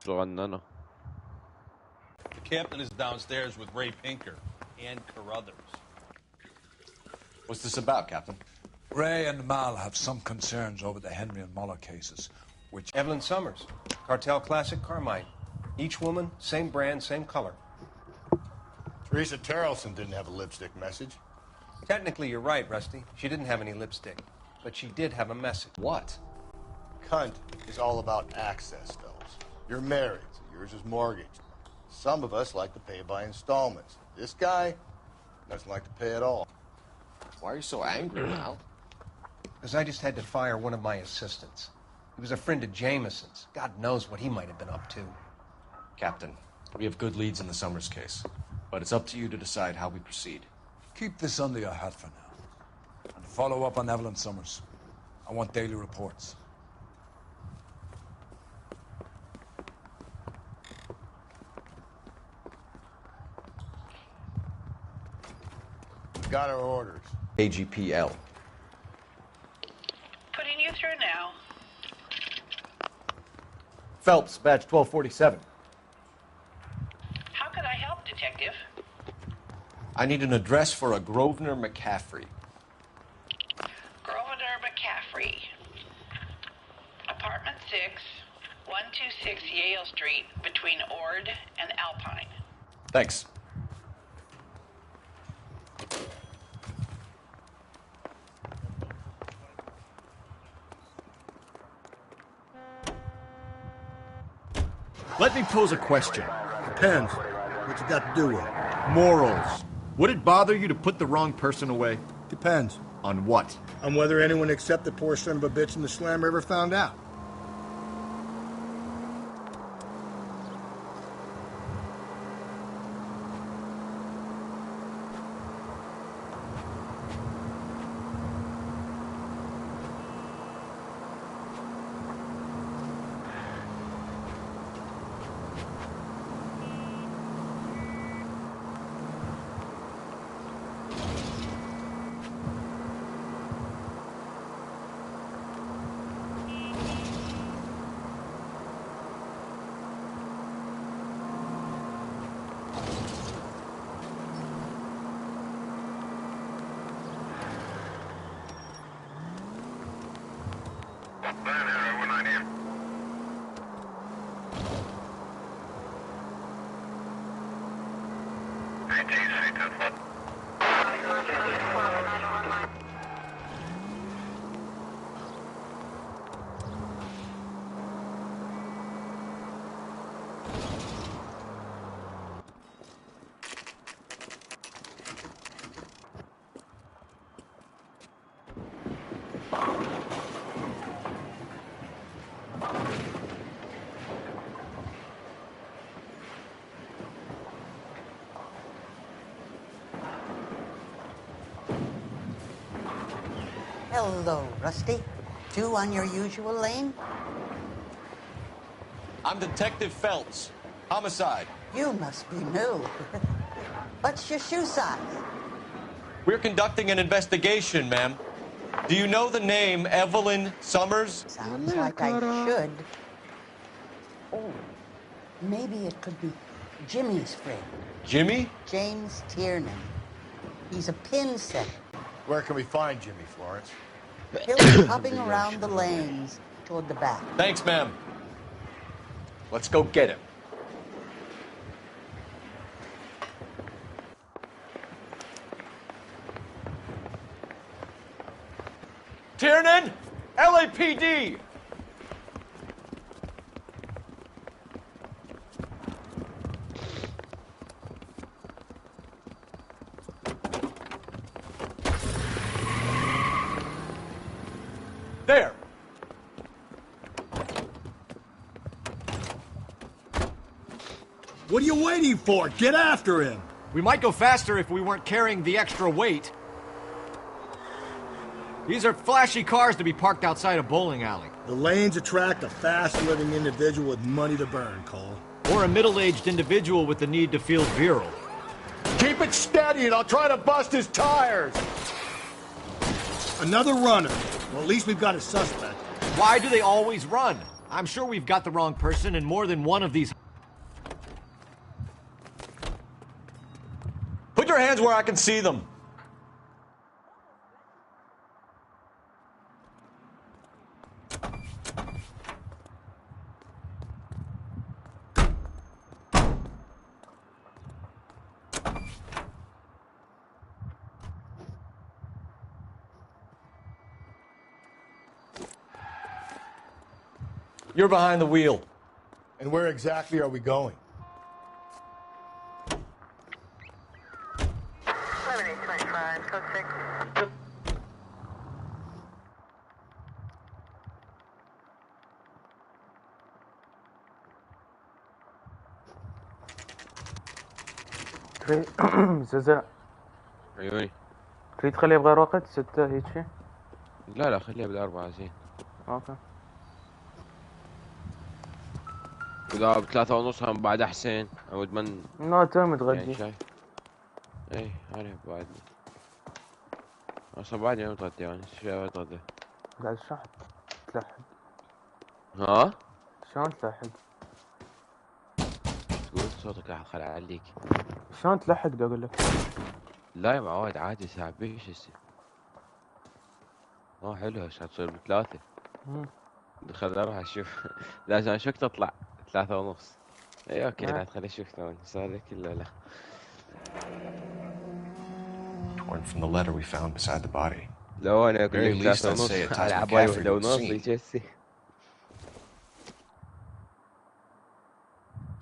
Kusura ano. The captain is downstairs with Ray Pinker and Carruthers. What's this about, Captain? Ray and Mal have some concerns over the Henry and Muller cases, which... Evelyn Summers, Cartel Classic Carmine. Each woman, same brand, same color. Teresa Terrelson didn't have a lipstick message. Technically, you're right, Rusty. She didn't have any lipstick. But she did have a message. What? Cunt is all about access, fellas. You're married, so yours is mortgaged. Some of us like to pay by installments. This guy doesn't like to pay at all. Why are you so angry, Mal? Because I just had to fire one of my assistants. He was a friend of Jameson's. God knows what he might have been up to. Captain, we have good leads in the Summers case, but it's up to you to decide how we proceed. Keep this under your hat for now. And follow up on Evelyn Summers. I want daily reports. Got our orders. AGPL. Putting you through now. Phelps, badge 1247. How could I help, Detective? I need an address for a Grosvenor McCaffrey. Grosvenor McCaffrey. Apartment 6, 126 Yale Street, between Ord and Alpine. Thanks. Let me pose a question. Depends. What you got to do with it? Morals. Would it bother you to put the wrong person away? Depends. On what? On whether anyone except the poor son of a bitch in the slammer ever found out. Hello, Rusty. Two on your usual lane? I'm Detective Phelps. Homicide. You must be new. What's your shoe size? We're conducting an investigation, ma'am. Do you know the name Evelyn Summers? Sounds like I should. Oh, maybe it could be Jimmy's friend. Jimmy? James Tiernan. He's a pin setter. Where can we find Jimmy, Florence? He'll be hopping around the lanes toward the back. Thanks, ma'am. Let's go get him. Tiernan! LAPD! There! What are you waiting for? Get after him! We might go faster if we weren't carrying the extra weight. These are flashy cars to be parked outside a bowling alley. The lanes attract a fast-living individual with money to burn, Cole. Or a middle-aged individual with the need to feel virile. Keep it steady and I'll try to bust his tires! Another runner. Well, at least we've got a suspect. Why do they always run? I'm sure we've got the wrong person in more than one of these. Put your hands where I can see them. You're behind the wheel. And where exactly are we going? 7825, code 6. زازا عيوني. تريد تخليها بغير وقت 6 هيك شي؟ لا خليها بالأربعة زين. اوكي. إذا ب3:30 هم بعد أحسن. أود من. لا تو متغدي. يعني شايف. إيه أنا بعدني. أصلا بعدني أنا متغدي يعني شو أتغدى؟ بعد شلون تلحق؟ ها؟ شلون تلحق؟ تقول صوتك راح خلع عليك. شلون تلحق بدي أقول لك؟ لا يا معود عادي ساعة بيش هسه. حلو هسه تصير ب3. خل اروح اشوف. لازم اشوف تطلع 3:30. اي اوكي لا خلي اشوف ثواني صار لك ولا لا. Torn from the letter we found beside the body. لو انا اقول لك 3:30 على عباي 1:30 يجسي.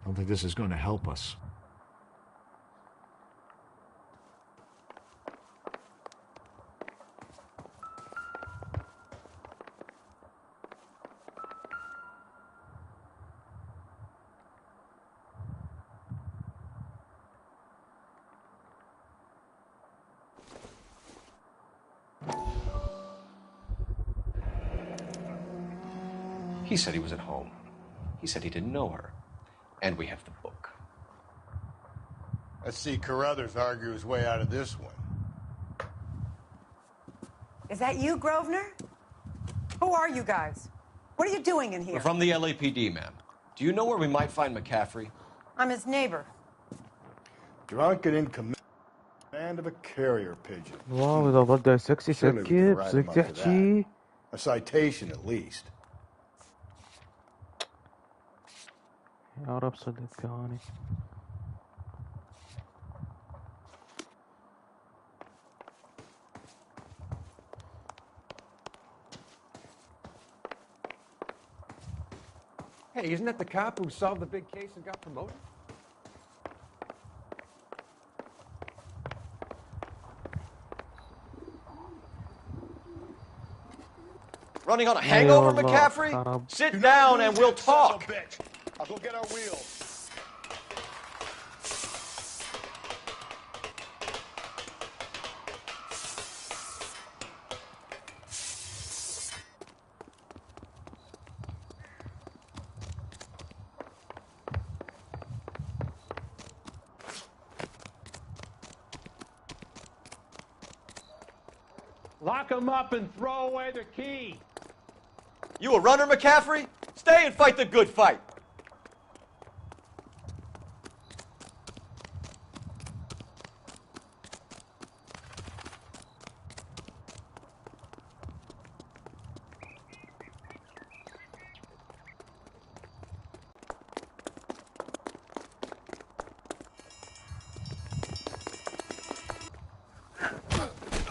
I don't think this is going to help us. He said he was at home. He said he didn't know her. And we have the book. Let's see Carruthers argue his way out of this one. Is that you, Grosvenor? Who are you guys? What are you doing in here? We're from the LAPD, ma'am. Do you know where we might find McCaffrey? I'm his neighbor. Drunk and in command of a carrier pigeon. واو إذا بدأ يسكسي سكب سك تحكي. A citation at least. يا رب صدق هاني. Hey, isn't that the cop who solved the big case and got promoted? Running on a hangover, McCaffrey? Sit down and we'll talk. I'll go get our wheels. Lock him up and throw away the key. You a runner, McCaffrey? Stay and fight the good fight.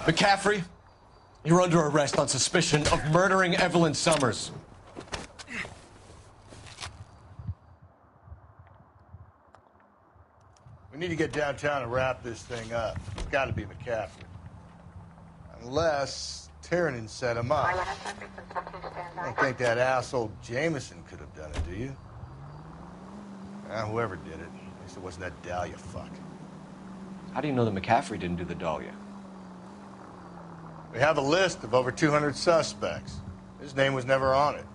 McCaffrey, you're under arrest on suspicion of murdering Evelyn Summers. We need to get downtown and wrap this thing up. It's got to be McCaffrey. Unless Tiernan set him up. I don't think that asshole Jameson could have done it, do you? Whoever did it. At least it wasn't that Dahlia fuck. How do you know that McCaffrey didn't do the Dahlia? We have a list of over 200 suspects. His name was never on it.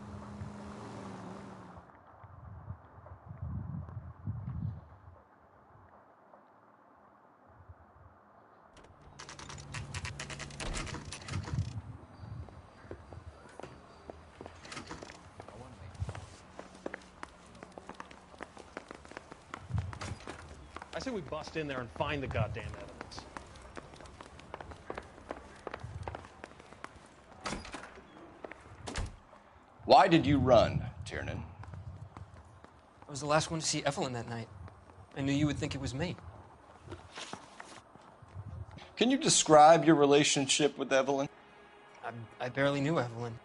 say we bust in there and find the goddamn evidence. Why did you run, Tiernan? I was the last one to see Evelyn that night. I knew you would think it was me. Can you describe your relationship with Evelyn? I barely knew Evelyn.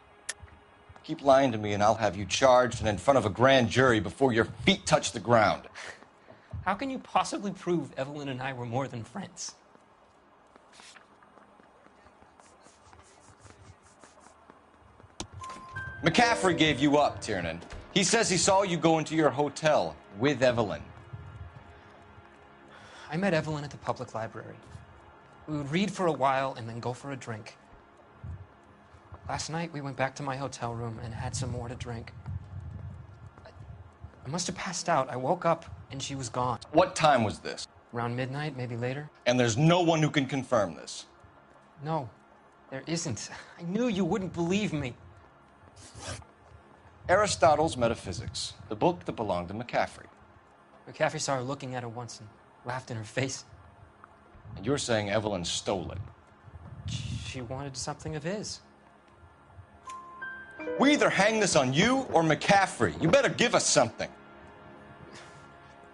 Keep lying to me and I'll have you charged and in front of a grand jury before your feet touch the ground. How can you possibly prove Evelyn and I were more than friends? McCaffrey gave you up, Tiernan. He says he saw you go into your hotel with Evelyn. I met Evelyn at the public library. We would read for a while and then go for a drink. Last night, we went back to my hotel room and had some more to drink. I must have passed out. I woke up and she was gone. What time was this? Around midnight, maybe later. And there's no one who can confirm this? No, there isn't. I knew you wouldn't believe me. Aristotle's Metaphysics, the book that belonged to McCaffrey. McCaffrey saw her looking at her once and laughed in her face. And you're saying Evelyn stole it? She wanted something of his. We either hang this on you or McCaffrey. You better give us something.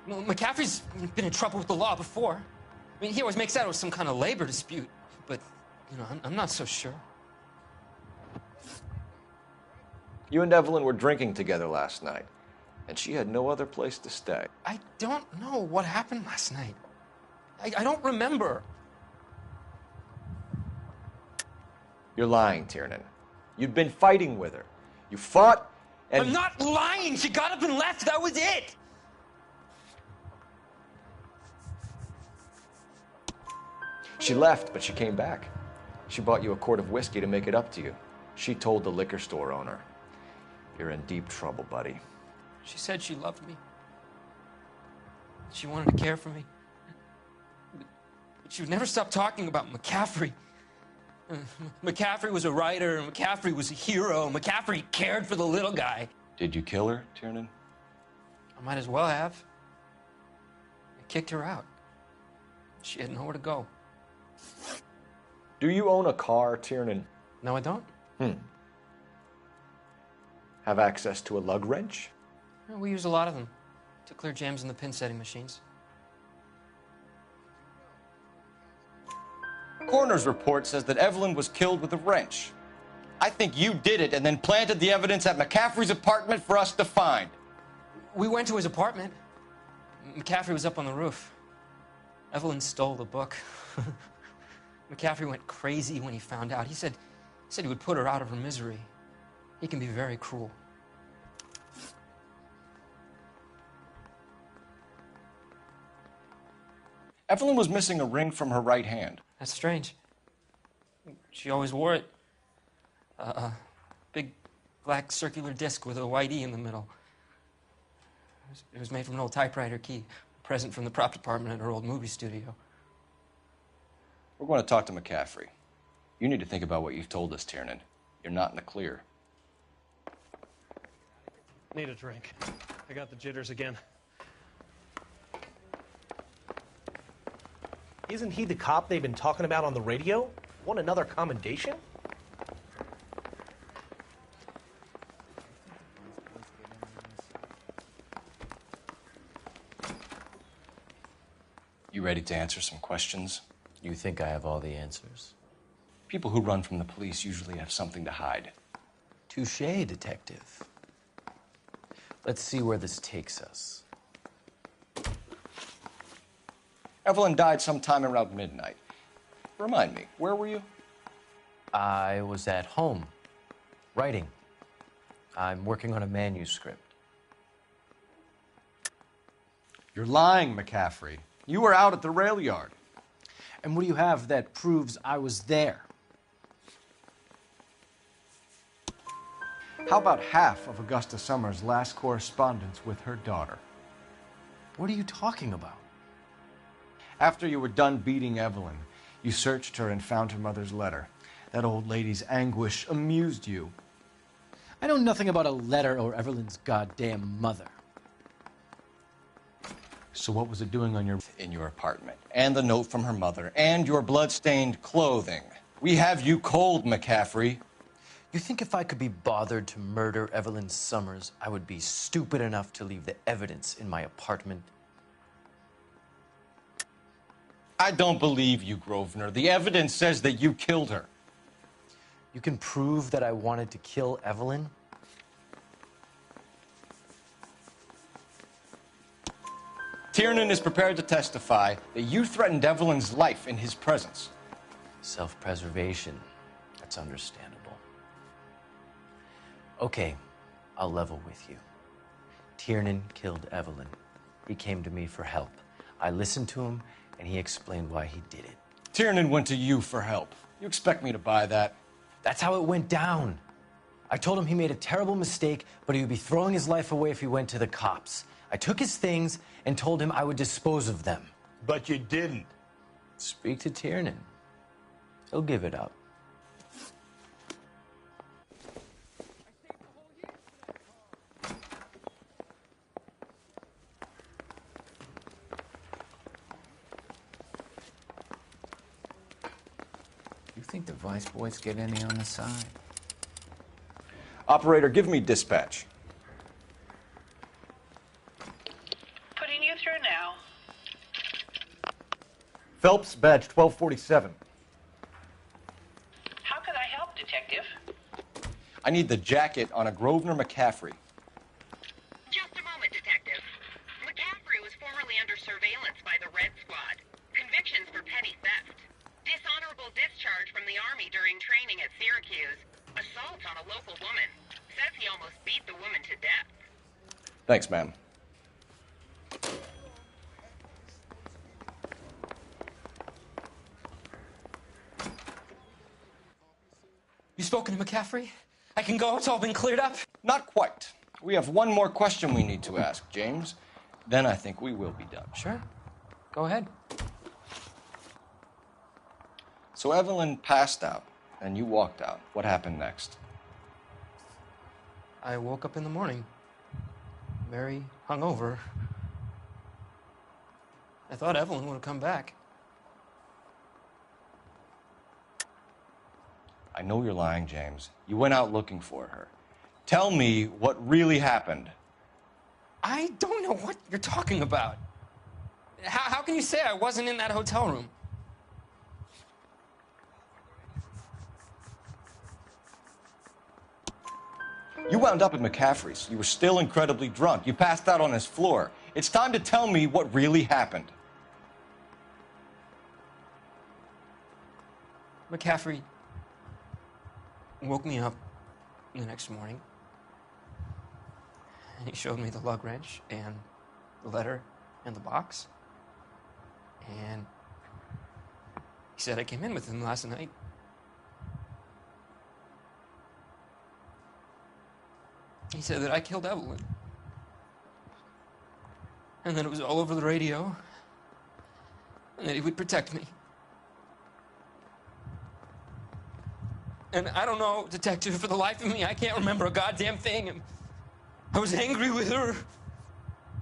Well, McCaffrey's been in trouble with the law before. I mean, he always makes out it was some kind of labor dispute. But, you know, I'm not so sure. You and Evelyn were drinking together last night, and she had no other place to stay. I don't know what happened last night. I don't remember. You're lying, Tiernan. You'd been fighting with her. You fought, and... I'm not lying! She got up and left! That was it! She left, but she came back. She bought you a quart of whiskey to make it up to you. She told the liquor store owner. You're in deep trouble, buddy. She said she loved me. She wanted to care for me. But she would never stop talking about McCaffrey. McCaffrey was a writer, McCaffrey was a hero, McCaffrey cared for the little guy. Did you kill her, Tiernan? I might as well have. I kicked her out. She had nowhere to go. Do you own a car, Tiernan? No, I don't. Have access to a lug wrench? We use a lot of them to clear jams in the pin setting machines. Coroner's report says that Evelyn was killed with a wrench. I think you did it and then planted the evidence at McCaffrey's apartment for us to find. We went to his apartment. McCaffrey was up on the roof. Evelyn stole the book. McCaffrey went crazy when he found out. He said he would put her out of her misery. He can be very cruel. Evelyn was missing a ring from her right hand. That's strange. She always wore it. A big black circular disc with a white E in the middle. It was made from an old typewriter key, a present from the prop department at her old movie studio. We're going to talk to McCaffrey. You need to think about what you've told us, Tiernan. You're not in the clear. Need a drink. I got the jitters again. Isn't he the cop they've been talking about on the radio? Want another commendation? You ready to answer some questions? You think I have all the answers? People who run from the police usually have something to hide. Touché, detective. Let's see where this takes us. Evelyn died sometime around midnight. Remind me, where were you? I was at home, writing. I'm working on a manuscript. You're lying, McCaffrey. You were out at the rail yard. And what do you have that proves I was there? How about half of Augusta Summers' last correspondence with her daughter? What are you talking about? After you were done beating Evelyn, you searched her and found her mother's letter. That old lady's anguish amused you. I know nothing about a letter or Evelyn's goddamn mother. So what was it doing on your... In your apartment, and the note from her mother, and your blood-stained clothing. We have you cold, McCaffrey. You think if I could be bothered to murder Evelyn Summers, I would be stupid enough to leave the evidence in my apartment? I don't believe you, Grosvenor. The evidence says that you killed her. You can prove that I wanted to kill Evelyn? Tiernan is prepared to testify that you threatened Evelyn's life in his presence. Self-preservation. That's understandable. Okay, I'll level with you. Tiernan killed Evelyn. He came to me for help. I listened to him, and he explained why he did it. Tiernan went to you for help. You expect me to buy that? That's how it went down. I told him he made a terrible mistake, but he would be throwing his life away if he went to the cops. I took his things and told him I would dispose of them. But you didn't. Speak to Tiernan. He'll give it up. You think the Vice boys get any on the side? Operator, give me dispatch. Putting you through now. Phelps, badge 1247. How could I help, Detective? I need the jacket on a Grosvenor McCaffrey. Just a moment, Detective. McCaffrey was formerly under surveillance by the Red Squad. Convictions for petty theft. Dishonorable discharge from the Army during training at Syracuse. Assault on a local woman. Says he almost beat the woman to death. Thanks, ma'am. You spoken to McCaffrey? I can go? It's all been cleared up? Not quite. We have one more question we need to ask, James. Then I think we will be done. Sure. Go ahead. So Evelyn passed out, and you walked out. What happened next? I woke up in the morning, very hungover. I thought Evelyn would have come back. I know you're lying, James. You went out looking for her. Tell me what really happened. I don't know what you're talking about. How can you say I wasn't in that hotel room? You wound up at McCaffrey's. You were still incredibly drunk. You passed out on his floor. It's time to tell me what really happened. McCaffrey woke me up the next morning, and he showed me the lug wrench and the letter and the box. And he said I came in with him last night. He said that I killed Evelyn. And that it was all over the radio. And that he would protect me. And I don't know, Detective, for the life of me, I can't remember a goddamn thing. And I was angry with her.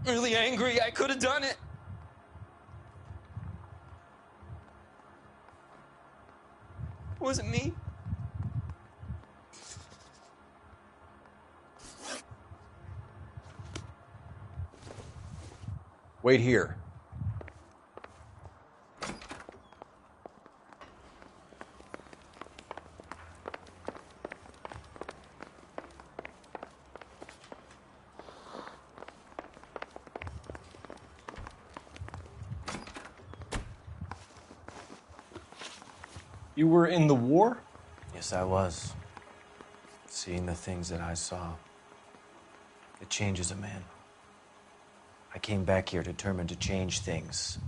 Really angry. I could have done it. It wasn't me. Wait here. You were in the war? Yes, I was. Seeing the things that I saw, it changes a man. I came back here determined to change things.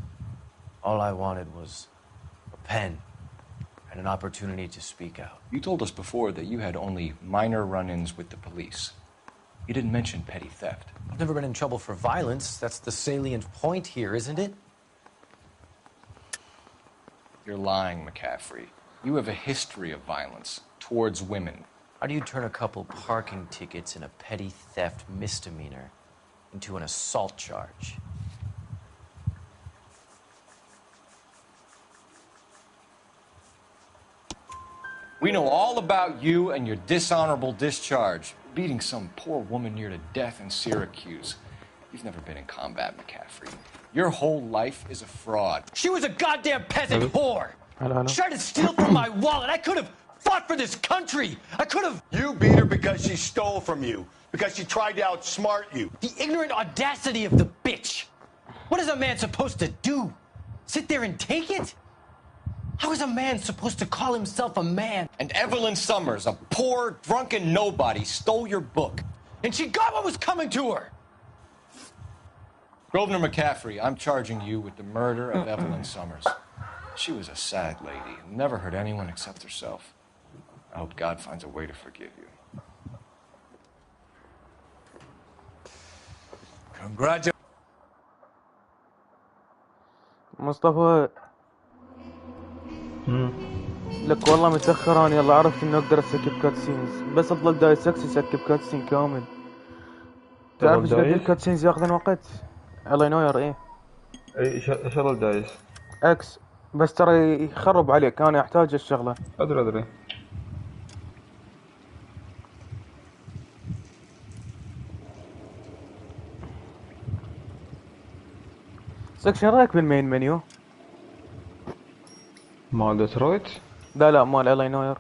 All I wanted was a pen and an opportunity to speak out. You told us before that you had only minor run-ins with the police. You didn't mention petty theft. I've never been in trouble for violence. That's the salient point here, isn't it? You're lying, McCaffrey. You have a history of violence towards women. How do you turn a couple parking tickets and a petty theft misdemeanor into an assault charge? We know all about you and your dishonorable discharge. Beating some poor woman near to death in Syracuse. You've never been in combat, McCaffrey. Your whole life is a fraud. She was a goddamn peasant whore. Hello. She tried to steal from my wallet. I could have fought for this country. I could have. You beat her because she stole from you. Because she tried to outsmart you. The ignorant audacity of the bitch. What is a man supposed to do? Sit there and take it? How is a man supposed to call himself a man? And Evelyn Summers, a poor, drunken nobody, stole your book. And she got what was coming to her. Grosvenor McCaffrey, I'm charging you with the murder of Evelyn Summers. She was a sad lady and never hurt anyone except herself. I hope God finds a way to forgive you. Congratulations. مصطفى لك والله متأخر أنا يلا عرفت إنه أقدر أسكب كاتسينز بس أطلق داي 6 يسكب كاتسين كامل تعرف إيش قد الكاتسينز ياخذن وقت؟ الله ينوير إيه ايش هذا الدايس؟ اكس بس ترى يخرب عليك انا احتاج الشغله ادري زك شو رايك بالمين منيو؟ مال ديترويت؟ لا مال الله ينوير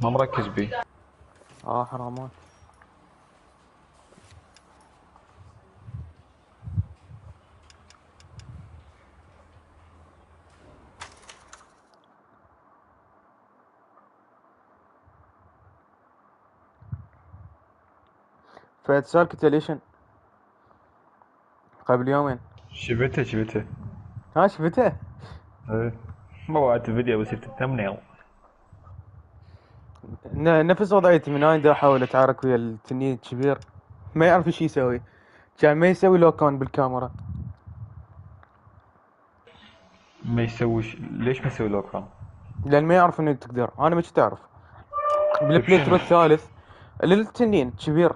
ما مركز بيه حرامات فاتصال كتليشن قبل يومين شفته شفته؟ ايه ما وعدت فيديو بس الثمنيل نفس وضعيتي من هاي دا احاول اتعارك ويا التنين الكبير ما يعرف ايش يسوي كان ما يسوي لوكان بالكاميرا ما يسويش ليش ما يسوي لوكان؟ لان ما يعرف انه تقدر انا مش تعرف بالبلاي ثرو الثالث للتنين كبير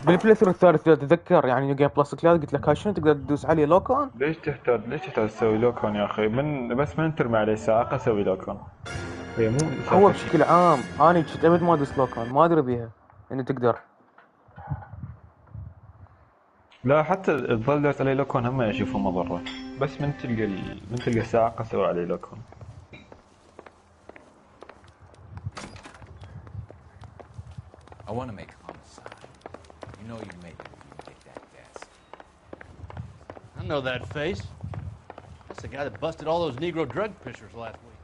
بالبلاي ثرو الثالث تتذكر يعني جيم بلس 3 قلت لك شنو تقدر تدوس عليه لوكان ليش تحتاج تسوي لوكان يا اخي بس من ترمي عليه ساعه اسوي لوكان هو بشكل عام انا كنت ابد ما ادوس لوكان ما ادري بيها انه تقدر لا حتى تظل داس عليه لوكان هم اشوفه مضره بس من تلقى ساعه اسوي عليه لوكان I want to make homicide. You know you make it if you get that gas. I know that face. That's the guy that busted all those Negro drug pushers last week.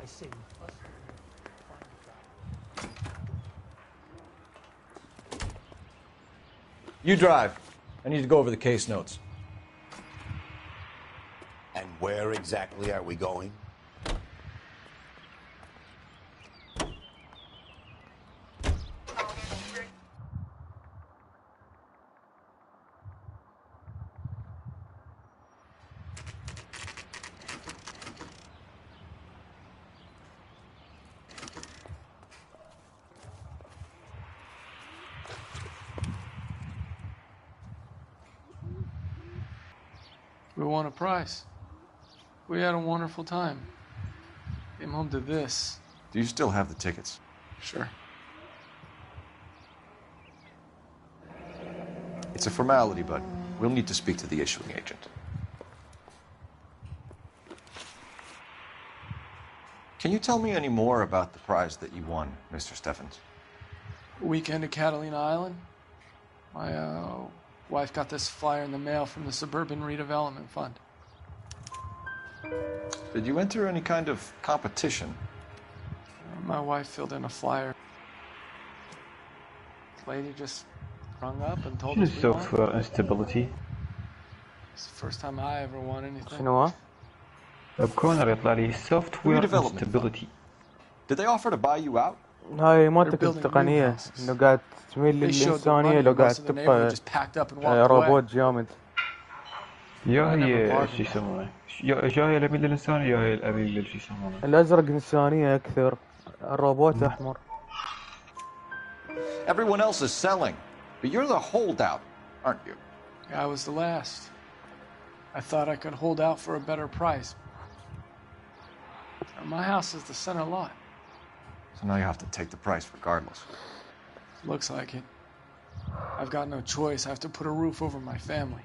I see. You drive. I need to go over the case notes. And where exactly are we going? We won a prize. We had a wonderful time. Came home to this. Do you still have the tickets? Sure. It's a formality, but we'll need to speak to the issuing agent. Can you tell me any more about the prize that you won, Mr. Steffens? Weekend at Catalina Island. My wife got this flyer in the mail from the Suburban Redevelopment Fund. Did you enter any kind of competition? My wife filled in a flyer. The lady just rung up and told us we won. Software instability. It's the first time I ever won anything. شنو بكونر يطلع لي software instability. Did they offer to buy you out? هاي مالتك التقنية انه قاعد تميل للإنسانية لو قاعد تبقى روبوت جامد. يا هي شو يسمونه؟ يا هي الأميل للإنسان يا هي الأميل شو يسمونه؟ الأزرق إنسانية أكثر، الروبوت أحمر. Everyone else is selling, but you're the holdout, aren't you? I was the last. I thought I could hold out for a better price. My house is the center lot. So now you have to take the price regardless. Looks like it. I've got no choice. I have to put a roof over my family.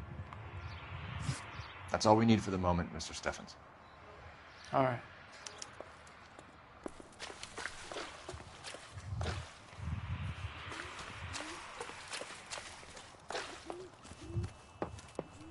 That's all we need for the moment, Mr. Steffens. All right.